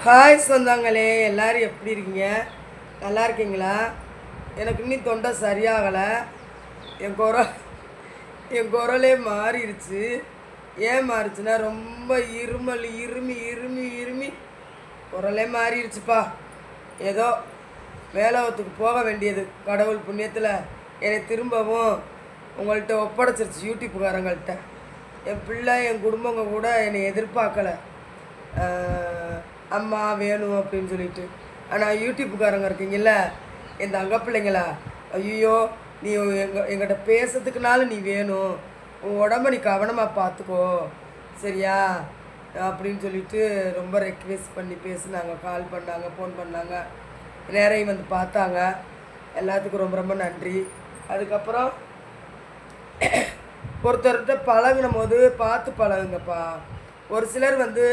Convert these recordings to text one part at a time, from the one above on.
Hi சொந்தங்களே, எல்லோரும் எப்படி இருக்கீங்க? நல்லா இருக்கீங்களா? எனக்கு இன்னும் தொண்டை சரியாகலை. என் குரலே மாறிடுச்சு. ஏன் மாறிச்சுன்னா ரொம்ப இருமல் இருமி இருமி இருமி குரலே மாறிடுச்சுப்பா. ஏதோ மேலோகத்துக்கு போக வேண்டியது கடவுள் புண்ணியத்தில் என்னை திரும்பவும் உங்கள்கிட்ட ஒப்படைச்சிருச்சு. யூடியூப்புக்காரங்கள்ட்ட என் பிள்ளை என் குடும்பங்க கூட என்னை எதிர்பார்க்கலை, அம்மா வேணும் அப்படின்னு சொல்லிட்டு. ஆனால் யூடியூப்புக்காரங்க இருக்கீங்கள, என் தங்க பிள்ளைங்களா, ஐயோ நீ எங்கிட்ட பேசுறதுக்குனாலும் நீ வேணும், உன் உடம்ப நீ கவனமாக பார்த்துக்கோ சரியா அப்படின்னு சொல்லிட்டு ரொம்ப ரெக்வெஸ்ட் பண்ணி பேசுனாங்க. கால் பண்ணாங்க, ஃபோன் பண்ணாங்க, நேரையும் வந்து பார்த்தாங்க. எல்லாத்துக்கும் ரொம்ப ரொம்ப நன்றி. அதுக்கப்புறம் ஒருத்தர்கிட்ட பழகின போது பார்த்து பழகுங்கப்பா. ஒரு சிலர் வந்து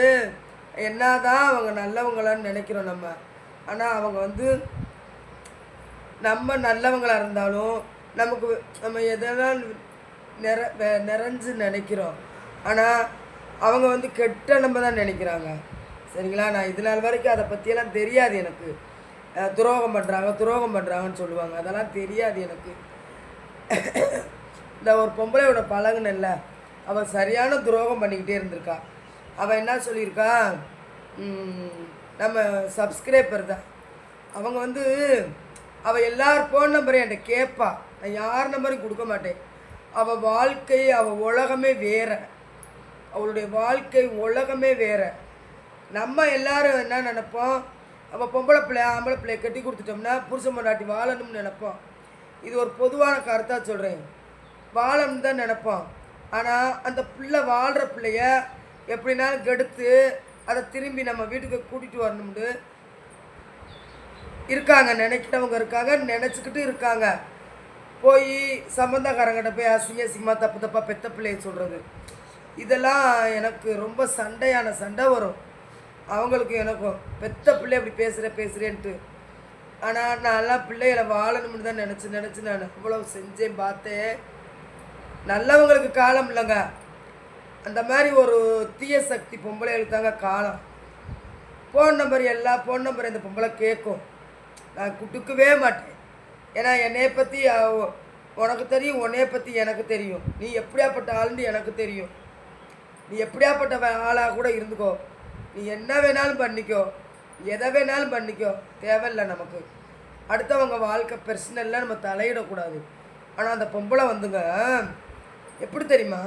என்னதான் அவங்க நல்லவங்களான்னு நினைக்கிறோம் நம்ம, ஆனால் அவங்க வந்து நம்ம நல்லவங்களாக இருந்தாலும் நமக்கு நம்ம எதனால் நிறைஞ்சு நினைக்கிறோம், ஆனால் அவங்க வந்து கெட்ட நம்ம தான் நினைக்கிறாங்க சரிங்களா. நான் இது நாள் வரைக்கும் அதை பற்றியெல்லாம் தெரியாது எனக்கு. துரோகம் பண்ணுறாங்கன்னு சொல்லுவாங்க, அதெல்லாம் தெரியாது எனக்கு. இந்த ஒரு பொம்பளையோட பழகுனல்ல, அவள் சரியான துரோகம் பண்ணிக்கிட்டே இருந்திருக்கா. அவள் என்ன சொல்லியிருக்கா, நம்ம சப்ஸ்கிரைபர் தான் அவங்க வந்து அவள் எல்லார் ஃபோன் நம்பரையும் என்கிட்ட கேட்பா. நான் யார் நம்பரையும் கொடுக்க மாட்டேன். அவள் வாழ்க்கை, அவள் உலகமே வேறு, அவளுடைய வாழ்க்கை உலகமே வேறு. நம்ம எல்லோரும் என்ன நினைப்போம், அவள் பொம்பளை பிள்ளை ஆம்பளை பிள்ளையை கட்டி கொடுத்துட்டோம்னா புருஷன் பொண்டாட்டி வாழணும்னு நினைப்போம். இது ஒரு பொதுவான கருத்தாக சொல்கிறேன், வாழணும்னு தான் நினைப்போம். ஆனால் அந்த பிள்ளை வாழ்கிற பிள்ளைய எப்படினாலும் கெடுத்து அதை திரும்பி நம்ம வீட்டுக்கு கூட்டிகிட்டு வரணும்னு இருக்காங்க, நினைக்கிறவங்க இருக்காங்க, நினச்சிக்கிட்டு இருக்காங்க. போய் சம்பந்தக்காரங்கிட்ட போய் அசிங்கமாக தப்பாக பெத்த பிள்ளையை சொல்கிறது, இதெல்லாம் எனக்கு ரொம்ப சண்டை வரும். அவங்களுக்கு எனக்கும் பெத்த பிள்ளை அப்படி பேசுகிறேன்ட்டு. ஆனால் நான்லாம் பிள்ளைகளை வாழணும்னு தான் நினச்சி நான் இவ்வளோ செஞ்சேன் பார்த்தேன். நல்லவங்களுக்கு காலம் இல்லைங்க, அந்த மாதிரி ஒரு தீய சக்தி பொம்பளைகளுக்கு தாங்க காலம். ஃபோன் நம்பர் எல்லா ஃபோன் நம்பர் இந்த பொம்பளை கேட்கும், நான் கொடுக்கவே மாட்டேன். ஏன்னா என்னையை பற்றி உனக்கு தெரியும், உன்னைய பற்றி எனக்கு தெரியும், நீ எப்படியாப்பட்ட ஆளுன்னு எனக்கு தெரியும். நீ எப்படியாப்பட்ட ஆளாக கூட இருந்துக்கோ, நீ என்ன வேணாலும் பண்ணிக்கோ, எதை வேணாலும் பண்ணிக்கோ, தேவையில்லை நமக்கு. அடுத்தவங்க வாழ்க்கை பிரச்சனைலாம் நம்ம தலையிடக்கூடாது. ஆனால் அந்த பொம்பளை வந்துங்க எப்படி தெரியுமா,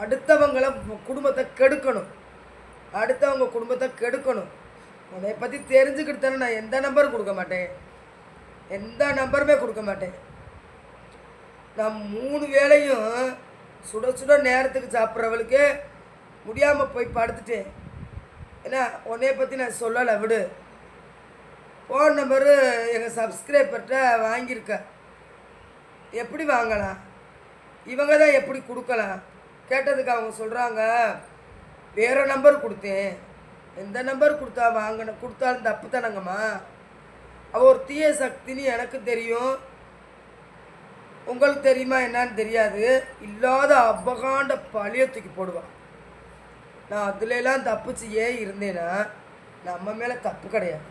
அடுத்தவங்களை குடும்பத்தை கெடுக்கணும், அடுத்தவங்க குடும்பத்தை கெடுக்கணும். அதை பற்றி தெரிஞ்சுக்கிட்டு தானே நான் எந்த நம்பரும் கொடுக்க மாட்டேன், எந்த நம்பருமே கொடுக்க மாட்டேன். நான் 3 வேளையும் சுட சுட நேரத்துக்கு சாப்பிட்றவளுக்கு முடியாமல் போய் படுத்துட்டேன். ஏன்னா உன்னைய பற்றி நான் சொல்லலை, விடு. ஃபோன் நம்பரு எங்கள் சப்ஸ்கிரைபர்கிட்ட வாங்கியிருக்க, எப்படி வாங்கலாம், இவங்க தான் எப்படி கொடுக்கலாம் கேட்டதுக்கு அவங்க சொல்கிறாங்க, வேறு நம்பர் கொடுத்தேன். எந்த நம்பர் கொடுத்தாலும் தப்பு தானங்கம்மா, அவள் ஒரு தீய சக்தின்னு எனக்கு தெரியும், உங்களுக்கு தெரியுமா என்னான்னு தெரியாது. இல்லாத அபகாண்ட பழிய தூக்கி போடுவான். நான் அதுலலாம் தப்பிச்சு ஏன் இருந்தேன்னா, நம்ம மேலே தப்பு கிடையாது,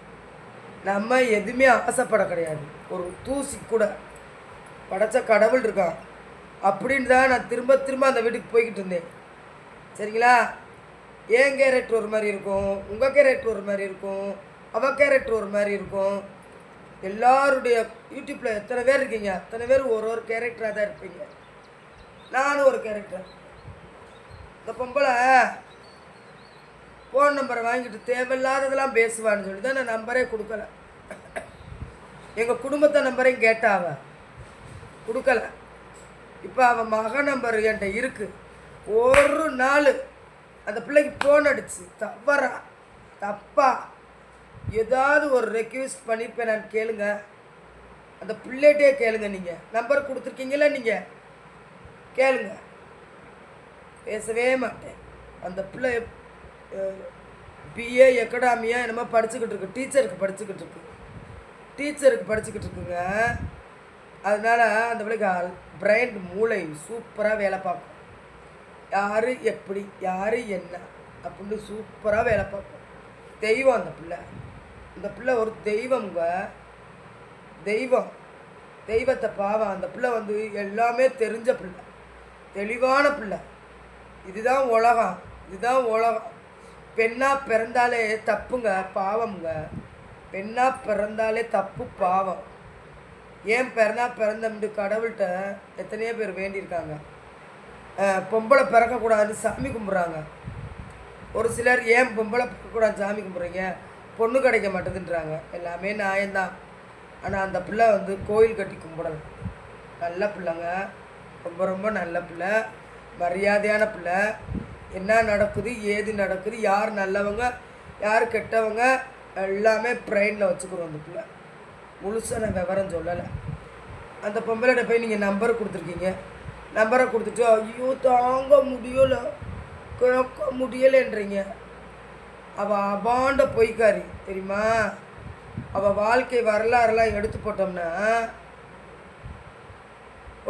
நம்ம எதுவுமே ஆசைப்பட கிடையாது. ஒரு தூசி கூட படைச்ச கடவுள் இருக்கான் அப்படின்னு தான் நான் திரும்ப அந்த வீட்டுக்கு போய்கிட்டு இருந்தேன் சரிங்களா. என் கேரக்டர் ஒரு மாதிரி இருக்கும், உங்கள் கேரக்டர் ஒரு மாதிரி இருக்கும், அவள் கேரக்டர் ஒரு மாதிரி இருக்கும். எல்லாருடைய யூடியூப்பில் எத்தனை பேர் இருக்கீங்க, அத்தனை பேர் ஒரு கேரக்டராக தான் இருப்பீங்க. நானும் ஒரு கேரக்டர். இந்த பொம்பளை ஃபோன் நம்பரை வாங்கிட்டு தேவையில்லாததெல்லாம் பேசுவான்னு சொல்லி தான் நான் நம்பரே கொடுக்கல. எங்கள் குடும்பத்தை நம்பரையும் கேட்டா அவள் கொடுக்கல. இப்போ அவன் மகன் நம்பர் என்கிட்ட இருக்குது. ஒரு நாள் அந்த பிள்ளைக்கு ஃபோன் அடிச்சு தப்பா ஏதாவது ஒரு ரெக்வெஸ்ட் பண்ணியிருப்பேன் நான், கேளுங்க, அந்த பிள்ளைகிட்டே கேளுங்க. நீங்கள் நம்பர் கொடுத்துருக்கீங்களா, நீங்கள் கேளுங்க. பேசவே மாட்டேன். அந்த பிள்ளை பிஏ எக்கடாமியா என்னமோ படிச்சுக்கிட்டு இருக்கு, டீச்சருக்கு படிச்சுக்கிட்டு இருக்குங்க. அதனால் அந்த பிள்ளைக்கு பிரைன் மூளை சூப்பராக வேலை பார்க்கும். யார் எப்படி யார் என்ன அப்படின்னு சூப்பராக வேலை பார்க்கும். தெய்வம் அந்த பிள்ளை. அந்த பிள்ளை ஒரு தெய்வம்ங்க. தெய்வம். தெய்வத்தை பாவம். அந்த பிள்ளை வந்து எல்லாமே தெரிஞ்ச பிள்ளை, தெளிவான பிள்ளை. இதுதான் உலகம், இதுதான் உலகம். பெண்ணாக பிறந்தாலே தப்புங்க, பாவம்ங்க. பெண்ணாக பிறந்தாலே தப்பு, பாவம். ஏன் பிறந்தம்ட்டு கடவுள்கிட்ட எத்தனையோ பேர் வேண்டியிருக்காங்க. பொம்பளை பிறக்கக்கூடாதுன்னு சாமி கும்பிட்றாங்க. ஒரு சிலர் ஏன் பொம்பளை பிறக்கக்கூடாது சாமி கும்பிட்றீங்க, பொண்ணு கிடைக்க மாட்டேதுன்றாங்க. எல்லாமே நியாயம்தான். ஆனால் அந்த பிள்ளை வந்து கோயில் கட்டி கும்பிடலாம். நல்ல பிள்ளைங்க, ரொம்ப ரொம்ப நல்ல பிள்ளை, மரியாதையான பிள்ளை. என்ன நடக்குது, ஏது நடக்குது, யார் நல்லவங்க யார் கெட்டவங்க எல்லாமே பிரெயினில் வச்சுக்கிறோம். அந்த பிள்ளை முழுசாக நான் விவரம் சொல்லலை. அந்த பொம்பளைகிட்ட போய் நீங்கள் நம்பர் கொடுத்துருக்கீங்க. நம்பரை கொடுத்துட்டு ஐயோ தாங்க முடியலை, கேட்க முடியலைன்றீங்க. அவள் அபாண்ட பொய்க்காரி தெரியுமா? அவள் வாழ்க்கை வரலாறுலாம் எடுத்து போட்டோம்னா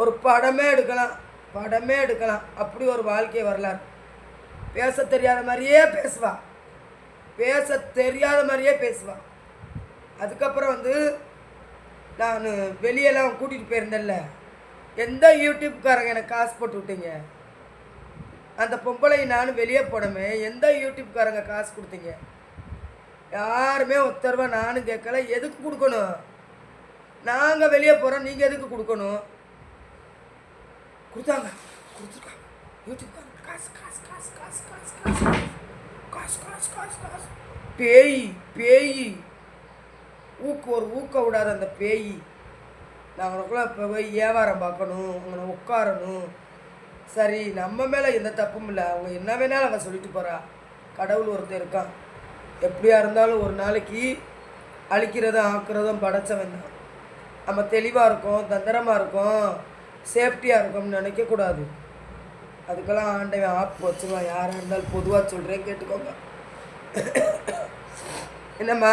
ஒரு படமே எடுக்கலாம், படமே எடுக்கலாம். அப்படி ஒரு வாழ்க்கை வரலாறு. பேச தெரியாத மாதிரியே பேசுவா, பேச தெரியாத மாதிரியே பேசுவா. அதுக்கப்புறம் வந்து நான் வெளியெல்லாம் கூட்டிகிட்டு போயிருந்தேன்ல, எந்த யூடியூப்காரங்க எனக்கு காசு போட்டு விட்டீங்க? அந்த பொம்பளை நானும் வெளியே போனமே, எந்த யூடியூப்காரங்க காசு கொடுத்தீங்க? யாருமே ஒருத்தரவா நானும் கேட்கல. எதுக்கு கொடுக்கணும்? நாங்கள் வெளியே போகிறோம், நீங்கள் எதுக்கு கொடுக்கணும்? கொடுத்தாங்க, கொடுத்துருக்காங்க யூடியூப்காரங்க காசு காசு காசு காசு காசு காசு காசு காசு காசு காசு. பேய் பேய் ஊக்க விடாத அந்த பேய். நாங்களுக்குள்ள இப்போ போய் வியாபாரம் பார்க்கணும், அவங்கள உட்காரணும். சரி, நம்ம மேலே எந்த தப்பும் இல்லை. அவங்க என்ன வேணாலும் அவள் சொல்லிட்டு போகிறா. கடவுள் ஒருத்தர் இருக்கான். எப்படியா இருந்தாலும் ஒரு நாளைக்கு அழிக்கிறதும் ஆக்குறதும் படைச்சவன் தான். நம்ம தெளிவாக இருக்கோம், தந்திரமாக இருக்கோம், சேஃப்டியாக இருக்கோம்னு நினைக்கக்கூடாது. அதுக்கெல்லாம் ஆண்டவன் ஆப் வச்சுருவான். யாராக இருந்தாலும் பொதுவாக சொல்கிறேன், கேட்டுக்கோங்க. என்னம்மா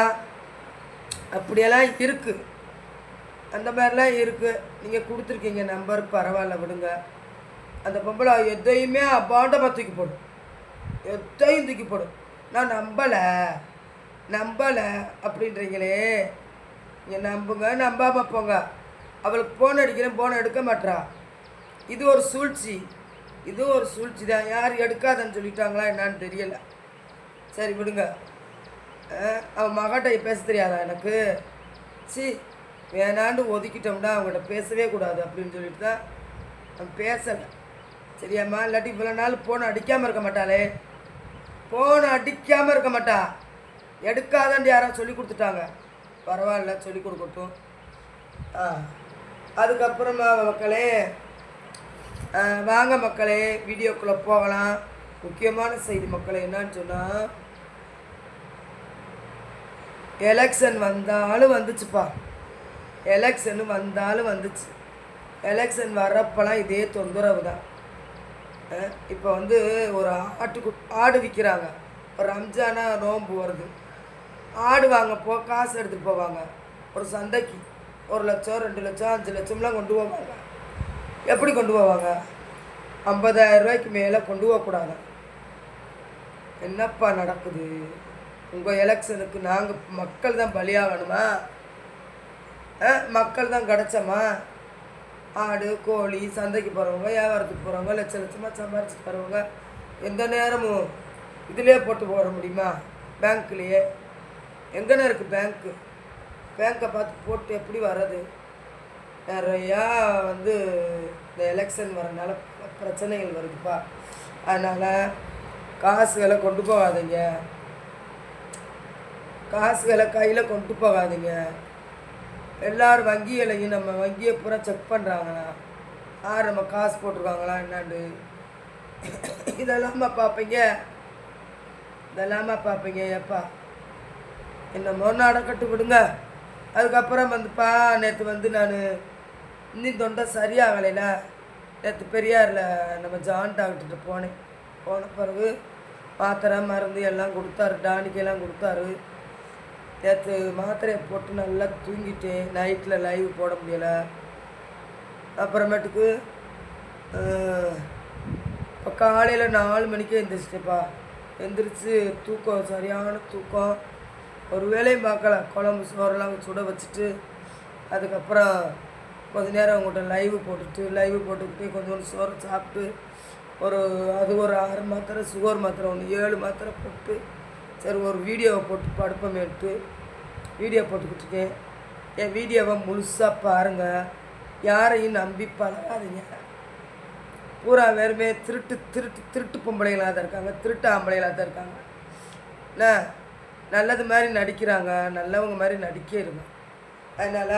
அப்படியெல்லாம் இருக்குது, அந்த மாதிரிலாம் இருக்குது. நீங்கள் கொடுத்துருக்கீங்க நம்பர், பரவாயில்ல விடுங்க. அந்த பொம்பளை எதையுமே அபாண்டமாக தூக்கி போடும், எதையும் தூக்கி போடும். நான் நம்பலை அப்படின்றீங்களே, நீங்கள் நம்புங்க, நம்பாமல் போங்க. அவளுக்கு ஃபோன் அடிக்கிறேன், ஃபோனை எடுக்க மாட்டா. இது ஒரு சூழ்ச்சி, இது ஒரு சூழ்ச்சி தான். யார் எடுக்காதன்னு சொல்லிட்டாங்களா என்னான்னு தெரியலை. சரி விடுங்க. அவன் மகட்ட பேச தெரியாதா எனக்கு? வேணாண்டு ஒதுக்கிட்டோம்னா அவங்கள்ட்ட பேசவே கூடாது அப்படின்னு சொல்லிட்டு தான் அவன் பேசலை. சரியாம்மா? இல்லாட்டி இவ்வளோ நாள் ஃபோனை அடிக்காமல் இருக்க மாட்டாளே, ஃபோனை அடிக்காமல் இருக்க மாட்டா. எடுக்காதன்னு யாரும் சொல்லி கொடுத்துட்டாங்க. பரவாயில்ல, சொல்லி கொடுக்கட்டும். அதுக்கப்புறமா மக்களே, வாங்க மக்களே, வீடியோக்குள்ளே போகலாம். முக்கியமான செய்தி மக்களே என்னான்னு சொன்னால், எலெக்ஷன் வந்தாலும் வந்துச்சுப்பா, எலெக்ஷன் வந்தாலும் வந்துச்சு. எலெக்ஷன் வர்றப்பெல்லாம் இதே தொந்தரவு தான். இப்போ வந்து ஒரு ஆடு விற்கிறாங்க. ஒரு ரம்ஜானா நோன்பு வருது, ஆடு வாங்கப்போ காசு எடுத்துகிட்டு போவாங்க ஒரு சந்தைக்கு. 1 லட்சம் 2 லட்சம் 5 லட்சம்லாம் கொண்டு போவாங்க. எப்படி கொண்டு போவாங்க? 50,000 ரூபாய்க்கு மேலே கொண்டு போகக்கூடாது. என்னப்பா நடக்குது? உங்கள் எலெக்ஷனுக்கு நாங்கள் மக்கள் தான் பலியாகணுமா? மக்கள் தான் கிடச்சோமா? ஆடு கோழி சந்தைக்கு போகிறவங்க, வியாபாரத்துக்கு போகிறவங்க, லட்சமாக சம்பாரிச்சிட்டு போகிறவங்க எந்த நேரமும் இதிலே போட்டு போட முடியுமா? பேங்க்லேயே எங்கன்னு இருக்குது பேங்க்கு? பேங்க்கை பார்த்து போட்டு எப்படி வர்றது? நிறையா வந்து இந்த எலெக்ஷன் வரனால பிரச்சனைகள் வருதுப்பா. அதனால் காசுகளை கொண்டு போகாதீங்க, காசுகளை கையில் கொண்டு போகாதீங்க. எல்லோரும் வங்கிகளையும் நம்ம வங்கியை பூரா செக் பண்ணுறாங்களா, யார் நம்ம காசு போட்டிருக்காங்களா என்னான்னு, இதெல்லாமா பார்ப்பீங்க, இதெல்லாமா பார்ப்பீங்க. ஏப்பா என்னமோ நடக்கட்டு விடுங்க. அதுக்கப்புறம் வந்துப்பா, நேற்று வந்து நான் இன்னும் தொண்டை சரியாகலைல, நேற்று பெரியாரில் நம்ம ஜான் டாக்டர்கிட்ட போனேன். போன பிறகு மாத்திரை மருந்து எல்லாம் கொடுத்தாரு, டானிக்கெல்லாம் கொடுத்தாரு. நேற்று மாத்திரையை போட்டு நல்லா தூங்கிட்டேன். நைட்டில் லைவ் போட முடியலை. அப்புறமேட்டுக்கு இப்போ காலையில் 4 மணிக்கே எழுந்திரிச்சிட்டேப்பா. எந்திரிச்சு தூக்கம், சரியான தூக்கம். ஒரு வேலையும் பார்க்கல. குழம்பு சோறெல்லாம் சுட வச்சுட்டு அதுக்கப்புறம் கொஞ்ச நேரம் அவங்கள்ட்ட லைவு போட்டுக்கிட்டு கொஞ்சோண்டு சோறு சாப்பிட்டு அது ஒரு 6 மாத்திரை சுகர் மாத்திரை ஒன்று 7 மாத்திரை போட்டு சரி ஒரு வீடியோவை போட்டு படுப்பமேட்டு வீடியோ போட்டுக்கிட்டு இருக்கேன். என் வீடியோவை முழுசாக பாருங்கள். யாரையும் நம்பி பழகாதீங்க. பூரா வேறுமே திருட்டு பொம்பளைகளாக தான் இருக்காங்க, திருட்டு ஆம்பளைகளாக தான் இருக்காங்க. என்ன நல்லது மாதிரி நடிக்கிறாங்க, நல்லவங்க மாதிரி நடிக்க இருங்க. அதனால்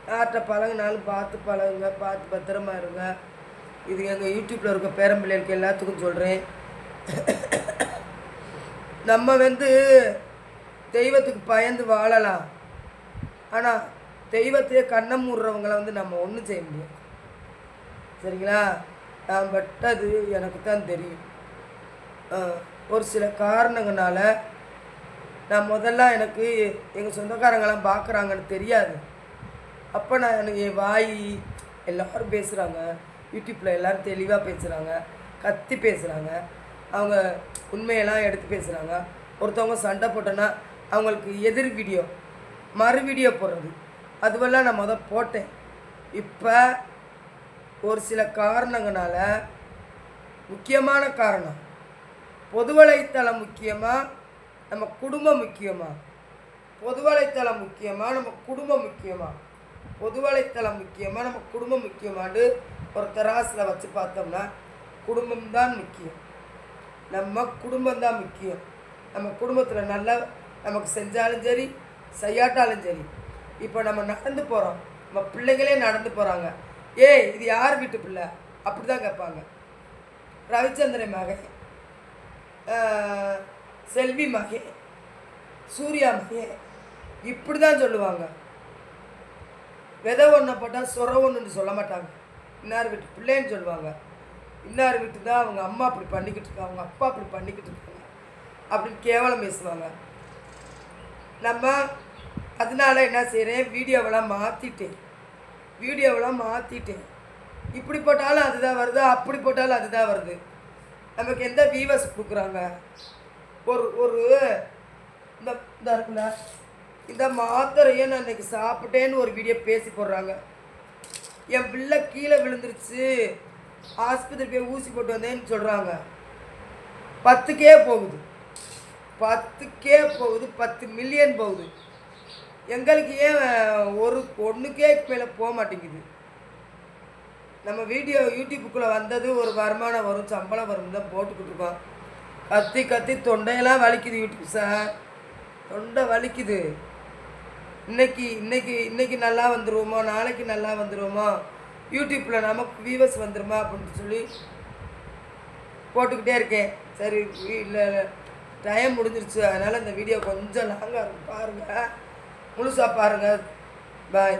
யார்கிட்ட பழகுனாலும் பார்த்து பழகுங்க, பார்த்து பத்திரமா இருங்க. இது எங்கள் யூடியூப்பில் இருக்க பேரம்பிள்ளைகளுக்கு எல்லாத்துக்கும் சொல்கிறேன். நம்ம தெய்வத்துக்கு பயந்து வாழலாம், ஆனால் தெய்வத்தையே கண்ணை மூடுறவங்களை நம்ம ஒன்றும் செய்ய முடியும். சரிங்களா? நான் பட்டது எனக்கு தான் தெரியும். ஒரு சில காரணங்களால நான் முதல்ல எனக்கு எங்கள் சொந்தக்காரங்களாம் பார்க்குறாங்கன்னு தெரியாது. அப்போ நான் எனக்கு என் வாய் எல்லோரும் பேசுகிறாங்க, யூடியூப்பில் எல்லோரும் தெளிவாக பேசுகிறாங்க, கத்தி பேசுகிறாங்க, அவங்க உண்மையெல்லாம் எடுத்து பேசுகிறாங்க. ஒருத்தவங்க சண்டை போட்டோன்னா அவங்களுக்கு எதிர் வீடியோ மறு வீடியோ போடுறது அதுவெல்லாம் நான் போட்டேன். இப்போ ஒரு சில காரணங்களால, முக்கியமான காரணம், பொது வலைத்தளம் முக்கியமாக நம்ம குடும்பம் முக்கியமா, பொது வலைத்தளம் முக்கியமாக நம்ம குடும்பம் முக்கியமா, பொது வலைத்தளம் முக்கியமாக நம்ம குடும்பம் முக்கியமான்னு ஒரு தராசில் வச்சு பார்த்தோம்னா குடும்பம்தான் முக்கியம். நம்ம குடும்பம்தான் முக்கியம். நம்ம குடும்பத்தில் நல்லா நமக்கு செஞ்சாலும் சரி செய்யாட்டாலும் சரி. இப்போ நம்ம நடந்து போகிறோம், நம்ம பிள்ளைங்களே நடந்து போகிறாங்க, இது யார் வீட்டு பிள்ளை அப்படி தான் கேட்பாங்க. ரவிச்சந்திரன் மகன், செல்வி மகன், சூர்யா மகன், இப்படி தான் சொல்லுவாங்க. விதை ஒன்றை போட்டால் சொர ஒன்றுன்னு சொல்ல மாட்டாங்க. இன்னார் வீட்டு பிள்ளைன்னு சொல்லுவாங்க. இன்னார் வீட்டு தான் அவங்க அம்மா அப்படி பண்ணிக்கிட்டு இருக்காங்க, அவங்க அப்பா அப்படி பண்ணிக்கிட்டு இருக்காங்க அப்படின்னு கேவலம் பேசுவாங்க. நம்ம அதனால என்ன செய்கிறேன், வீடியோவெல்லாம் மாற்றிட்டேன். இப்படி போட்டாலும் அதுதான் வருது, அப்படி போட்டாலும் அதுதான் வருது. நமக்கு எந்த வியூவர்ஸ் கொடுக்குறாங்க? ஒரு இந்த இருக்குல்ல, இந்த மாத்திரையை நான் இன்றைக்கி சாப்பிட்டேன்னு ஒரு வீடியோ பேசி போடுறாங்க. என் பிள்ளை கீழே விழுந்துருச்சு, ஆஸ்பத்திரி போய் ஊசி போட்டு வந்தேன்னு சொல்கிறாங்க. 10K போகுது, 10 மில்லியன் போகுது. எங்களுக்கு ஏன் ஒன்றுக்கே மேலே போக மாட்டேங்குது? நம்ம வீடியோ யூடியூப்புக்குள்ளே வந்தது ஒரு வருமானம் வரும், சம்பளம் வரும் தான் போட்டுக்கிட்டு இருக்கோம். கத்தி தொண்டையெல்லாம் வலிக்குது யூடியூப் சார், தொண்டை வலிக்குது. இன்னைக்கு நல்லா வந்துடுவோமோ, நாளைக்கு நல்லா வந்துடுவோமோ, யூடியூப்பில் நமக்கு வியூவர்ஸ் வந்துடுமா அப்படின்னு சொல்லி போட்டுக்கிட்டே இருக்கேன். சரி, இல்லை டைம் முடிஞ்சிருச்சு, அதனால் இந்த வீடியோ கொஞ்சம் லாங்காக இருக்கும், பாருங்கள், முழுசாக பாருங்கள். பாய்.